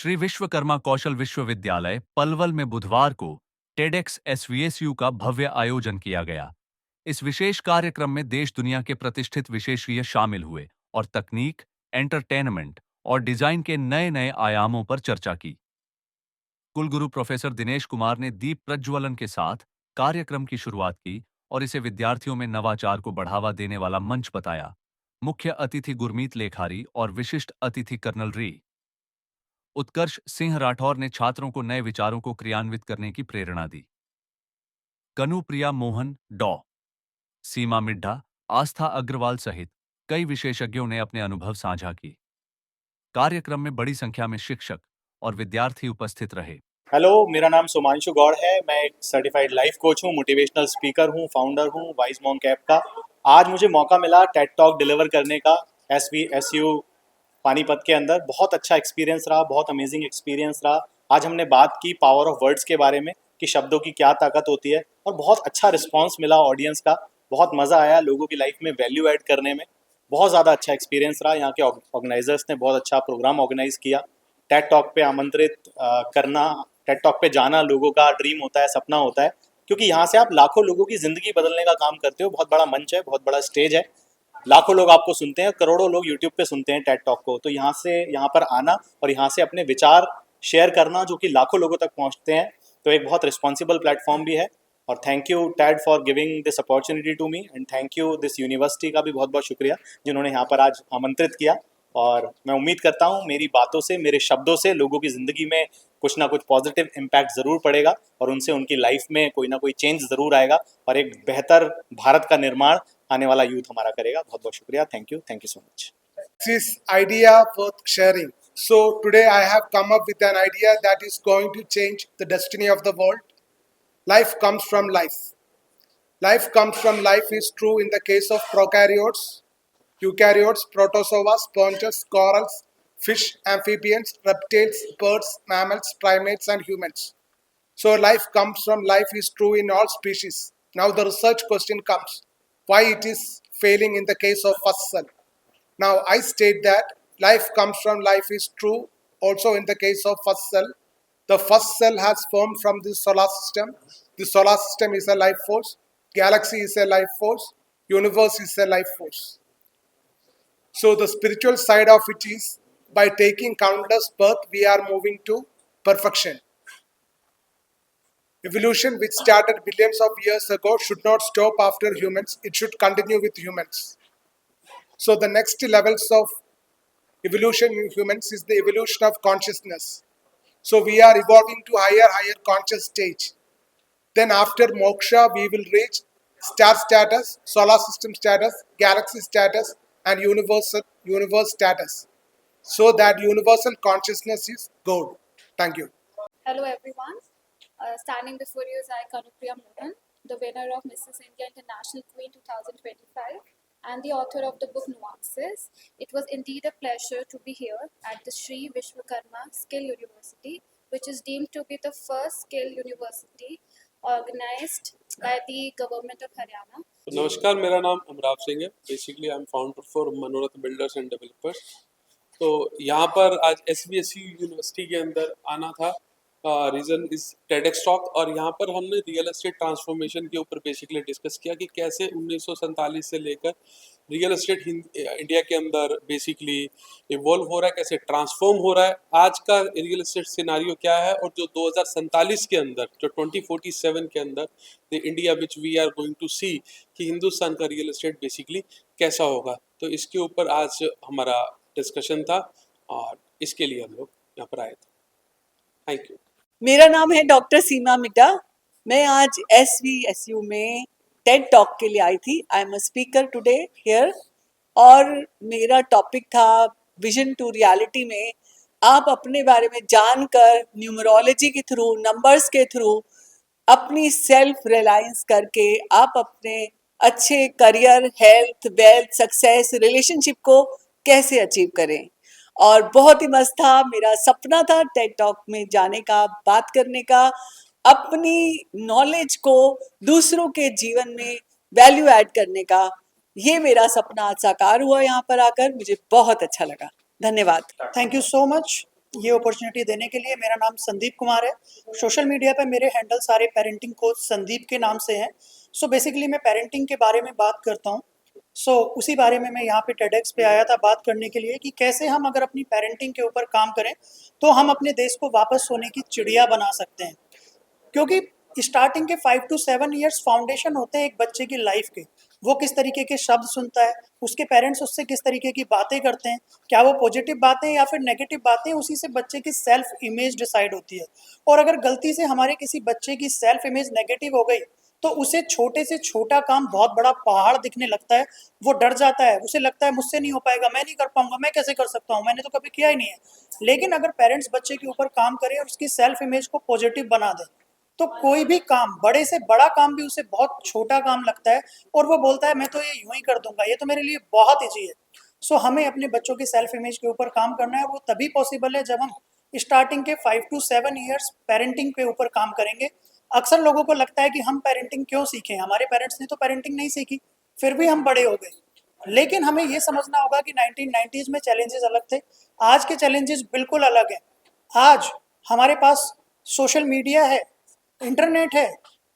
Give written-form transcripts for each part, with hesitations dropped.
श्री विश्वकर्मा कौशल विश्वविद्यालय पलवल में बुधवार को टेडेक्स एसवीएसयू का भव्य आयोजन किया गया। इस विशेष कार्यक्रम में देश दुनिया के प्रतिष्ठित विशेषज्ञ शामिल हुए और तकनीक, एंटरटेनमेंट और डिजाइन के नए नए आयामों पर चर्चा की। कुलगुरु प्रोफेसर दिनेश कुमार ने दीप प्रज्वलन के साथ कार्यक्रम की शुरुआत की और इसे विद्यार्थियों में नवाचार को बढ़ावा देने वाला मंच बताया। मुख्य अतिथि गुरमीत लेखारी और विशिष्ट अतिथि कर्नल री उत्कर्ष सिंह राठौर ने छात्रों को नए विचारों को क्रियान्वित करने की प्रेरणा दी। कनुप्रिया मोहन, डॉ. सीमा मिड्ढा, आस्था अग्रवाल सहित कई विशेषज्ञों ने अपने अनुभव साझा किए। कार्यक्रम में बड़ी संख्या में शिक्षक और विद्यार्थी उपस्थित रहे। हेलो, मेरा नाम सुमांशु गौड़ है। मैं एक सर्टिफाइड लाइफ कोच हूँ, मोटिवेशनल स्पीकर हूँ, फाउंडर हूँ वाइज मॉन्क ऐप का। आज मुझे मौका मिला टेड टॉक डिलीवर करने का SVSU पानीपत के अंदर। बहुत अच्छा एक्सपीरियंस रहा, बहुत अमेजिंग एक्सपीरियंस रहा। आज हमने बात की पावर ऑफ वर्ड्स के बारे में कि शब्दों की क्या ताकत होती है, और बहुत अच्छा रिस्पॉन्स मिला ऑडियंस का। बहुत मज़ा आया लोगों की लाइफ में वैल्यू ऐड करने में। बहुत ज़्यादा अच्छा एक्सपीरियंस रहा। यहाँ के ऑर्गेनाइजर्स ने बहुत अच्छा प्रोग्राम ऑर्गेनाइज किया। टेड टॉक पे आमंत्रित करना, टेड टॉक पे जाना लोगों का ड्रीम होता है, सपना होता है, क्योंकि यहाँ से आप लाखों लोगों की ज़िंदगी बदलने का काम करते हो। बहुत बड़ा मंच है, बहुत बड़ा स्टेज है, लाखों लोग आपको सुनते हैं, करोड़ों लोग यूट्यूब पे सुनते हैं टेड टॉक को। तो यहाँ पर आना और यहाँ से अपने विचार शेयर करना जो कि लाखों लोगों तक पहुँचते हैं, तो एक बहुत रिस्पॉन्सिबल प्लेटफॉर्म भी है। और thank you TED for giving this opportunity to me, and thank you this university का भी बहुत बहुत शुक्रिया जिन्होंने यहाँ पर आज आमंत्रित किया। और मैं उम्मीद करता हूँ मेरी बातों से, मेरे शब्दों से लोगों की ज़िंदगी में कुछ ना कुछ पॉजिटिव इम्पैक्ट ज़रूर पड़ेगा और उनसे उनकी लाइफ में कोई ना कोई चेंज ज़रूर आएगा और एक बेहतर भारत का निर्माण आने वाला यूथ हमारा करेगा। बहुत बहुत शुक्रिया। Thank you so much. This idea worth sharing. So today I have come up with an idea that is going to change the destiny of the world. Life comes from life. Life comes from life is true in the case of prokaryotes, eukaryotes, protozoa, sponges, corals, fish, amphibians, reptiles, birds, mammals, primates, and humans. So life comes from life is true in all species. Now the research question comes: why it is failing in the case of first cell? Now I state that life comes from life is true also in the case of first cell. The first cell has formed from the solar system. The solar system is a life force. Galaxy is a life force. Universe is a life force. So the spiritual side of it is, by taking countless births, we are moving to perfection. Evolution, which started billions of years ago, should not stop after humans. It should continue with humans. So the next levels of evolution in humans is the evolution of consciousness. So we are evolving to higher conscious stage. Then after moksha, we will reach star status, solar system status, galaxy status, and universe status. So that universal consciousness is God. Thank you. Hello everyone. Standing before you is I, Kanupriya Mohan, the winner of Mrs. India International Queen 2025 and the author of the book Nuances. It was indeed a pleasure to be here at the Sri Vishwakarma Skill University, which is deemed to be the first skill university organized by the government of Haryana. नमस्कार, मेरा नाम अमराव सिंह है। Basically I am founder for मनोरथ builders and developers. तो यहाँ पर आज SVSU university के अंदर आना था। रीज़न इज टेडेक्स टॉक, और यहाँ पर हमने रियल एस्टेट ट्रांसफॉर्मेशन के ऊपर बेसिकली डिस्कस किया कि कैसे 1947 से लेकर रियल एस्टेट इंडिया के अंदर बेसिकली इवॉल्व हो रहा है, कैसे ट्रांसफॉर्म हो रहा है, आज का रियल एस्टेट सिनारियो क्या है, और जो 2047 के अंदर, जो 2047 के अंदर the India which we are going to see कि हिंदुस्तान का रियल एस्टेट बेसिकली कैसा होगा। तो इसके ऊपर आज हमारा डिस्कशन था और इसके लिए हम लोग यहाँ पर आए थे। Thank you. मेरा नाम है डॉक्टर सीमा मिड्ढा। मैं आज SVSU में टेड टॉक के लिए आई थी। I am a speaker today here, और मेरा टॉपिक था विजन टू रियलिटी में आप अपने बारे में जानकर न्यूमरोलॉजी के थ्रू, नंबर्स के थ्रू अपनी सेल्फ रिलायंस करके आप अपने अच्छे career, health, wealth, success, relationship को कैसे अचीव करें। और बहुत ही मस्त था। मेरा सपना था टेड टॉक में जाने का, बात करने का, अपनी नॉलेज को दूसरों के जीवन में वैल्यू ऐड करने का। ये मेरा सपना आज साकार हुआ। यहाँ पर आकर मुझे बहुत अच्छा लगा। धन्यवाद। Thank you so much. ये अपॉर्चुनिटी देने के लिए। मेरा नाम संदीप कुमार है। सोशल मीडिया पे मेरे हैंडल सारे पेरेंटिंग कोच संदीप के नाम से हैं। सो बेसिकली मैं पेरेंटिंग के बारे में बात करता हूँ। सो उसी बारे में मैं यहाँ पे टेडेक्स पे आया था बात करने के लिए कि कैसे हम अगर अपनी पेरेंटिंग के ऊपर काम करें तो हम अपने देश को वापस सोने की चिड़िया बना सकते हैं। क्योंकि स्टार्टिंग के 5 to 7 इयर्स फाउंडेशन होते हैं एक बच्चे की लाइफ के। वो किस तरीके के शब्द सुनता है, उसके पेरेंट्स उससे किस तरीके की बातें करते हैं, क्या वो पॉजिटिव बातें या फिर नेगेटिव बातें, उसी से बच्चे की सेल्फ इमेज डिसाइड होती है। और अगर गलती से हमारे किसी बच्चे की सेल्फ इमेज नेगेटिव हो गई तो उसे छोटे से छोटा काम बहुत बड़ा पहाड़ दिखने लगता है। वो डर जाता है, उसे लगता है मुझसे नहीं हो पाएगा, मैं नहीं कर पाऊंगा, मैं कैसे कर सकता हूँ, मैंने तो कभी किया ही नहीं है। लेकिन अगर पेरेंट्स बच्चे के ऊपर काम करें और उसकी सेल्फ इमेज को पॉजिटिव बना दें तो कोई भी काम, बड़े से बड़ा काम भी उसे बहुत छोटा काम लगता है और वो बोलता है मैं तो ये यूं ही कर दूंगा, ये तो मेरे लिए बहुत ईजी है। सो हमें अपने बच्चों की सेल्फ इमेज के ऊपर काम करना है। वो तभी पॉसिबल है जब हम स्टार्टिंग के 5 to 7 इयर्स पेरेंटिंग के ऊपर काम करेंगे। अक्सर लोगों को लगता है कि हम पेरेंटिंग क्यों सीखें, हमारे पेरेंट्स ने तो पेरेंटिंग नहीं सीखी, फिर भी हम बड़े हो गए। लेकिन हमें ये समझना होगा कि 1990s में चैलेंजेस अलग थे, आज के चैलेंजेस बिल्कुल अलग हैं। आज हमारे पास सोशल मीडिया है, इंटरनेट है,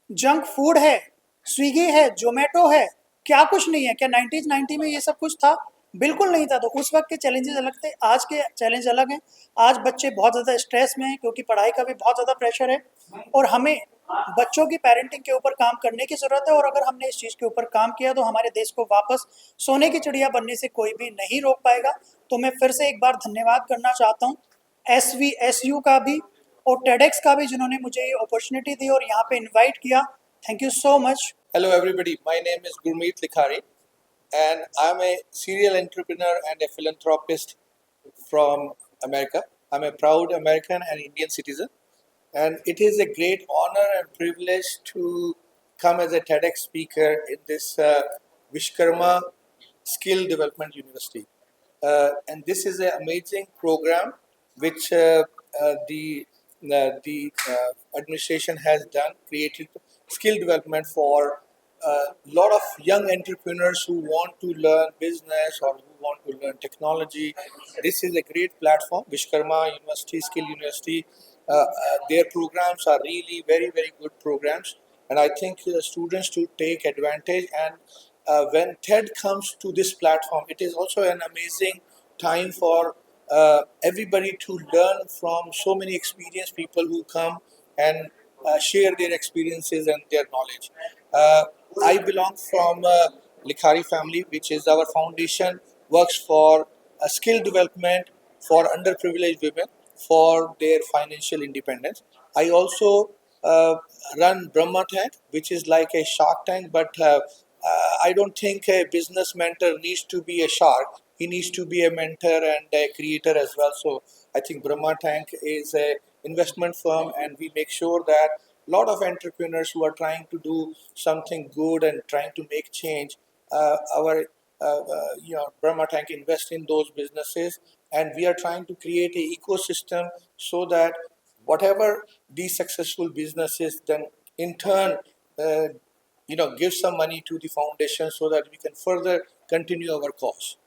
जंक फूड है, स्विगी है, जोमेटो है, क्या कुछ नहीं है। क्या 90 में ये सब कुछ था? बिल्कुल नहीं था। तो उस वक्त के चैलेंजेस अलग थे, आज के चैलेंज अलग हैं। आज बच्चे बहुत ज़्यादा स्ट्रेस में हैं क्योंकि पढ़ाई का भी बहुत ज़्यादा प्रेशर है और हमें बच्चों की पेरेंटिंग के ऊपर काम करने की ज़रूरत है। और अगर हमने इस चीज़ के ऊपर काम किया तो हमारे देश को वापस सोने की चिड़िया बनने से कोई भी नहीं रोक पाएगा। तो मैं फिर से एक बार धन्यवाद करना चाहता हूँ SVSU का भी और टेडेक्स का भी, जिन्होंने मुझे ये अपॉर्चुनिटी दी और यहाँ पे इनवाइट किया। Thank you so much. Hello, everybody. My name is Gurmeet Likhari, and I'm a serial entrepreneur and a philanthropist from America. I'm a proud American and Indian citizen, and it is a great honor and privilege to come as a TEDx speaker in this Vishkarma Skill Development University. And this is an amazing program which the administration has done, created skill development for a lot of young entrepreneurs who want to learn business or who want to learn technology. This is a great platform, Vishkarma University, Skill University. Their programs are really very, very good programs, and I think students to take advantage. And when TED comes to this platform, it is also an amazing time for everybody to learn from so many experienced people who come and share their experiences and their knowledge. I belong from Likhari family, which is our foundation, works for skill development for underprivileged women for their financial independence. I also run Brahma Tank, which is like a Shark Tank, but I don't think a business mentor needs to be a shark. He needs to be a mentor and a creator as well. So I think Brahma Tank is a investment firm, and we make sure that a lot of entrepreneurs who are trying to do something good and trying to make change, our Brahma Tank invest in those businesses, and we are trying to create an ecosystem so that whatever these successful businesses then in turn give some money to the foundation so that we can further continue our cause.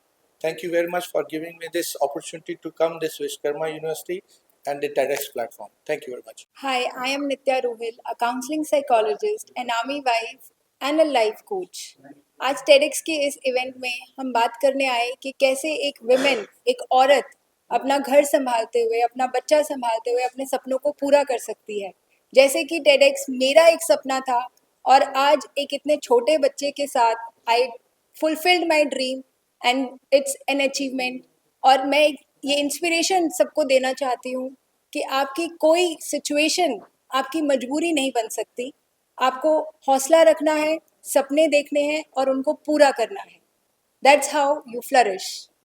Thank you very much for giving me this opportunity to come this Vishkarma University and the TEDx platform. Thank you very much. Hi, I am Nitya Ruhil, a counseling psychologist, an army wife and a life coach. आज TEDx के इस event में हम बात करने आए कि कैसे एक विमेन, एक औरत अपना घर संभालते हुए, अपना बच्चा संभालते हुए अपने सपनों को पूरा कर सकती है। जैसे कि TEDx मेरा एक सपना था और आज एक इतने छोटे बच्चे के साथ I fulfilled my dream and it's an achievement. और मैं ये इंस्पिरेशन सबको देना चाहती हूँ कि आपकी कोई सिचुएशन आपकी मजबूरी नहीं बन सकती। आपको हौसला रखना है, सपने देखने हैं और उनको पूरा करना है। That's how you flourish.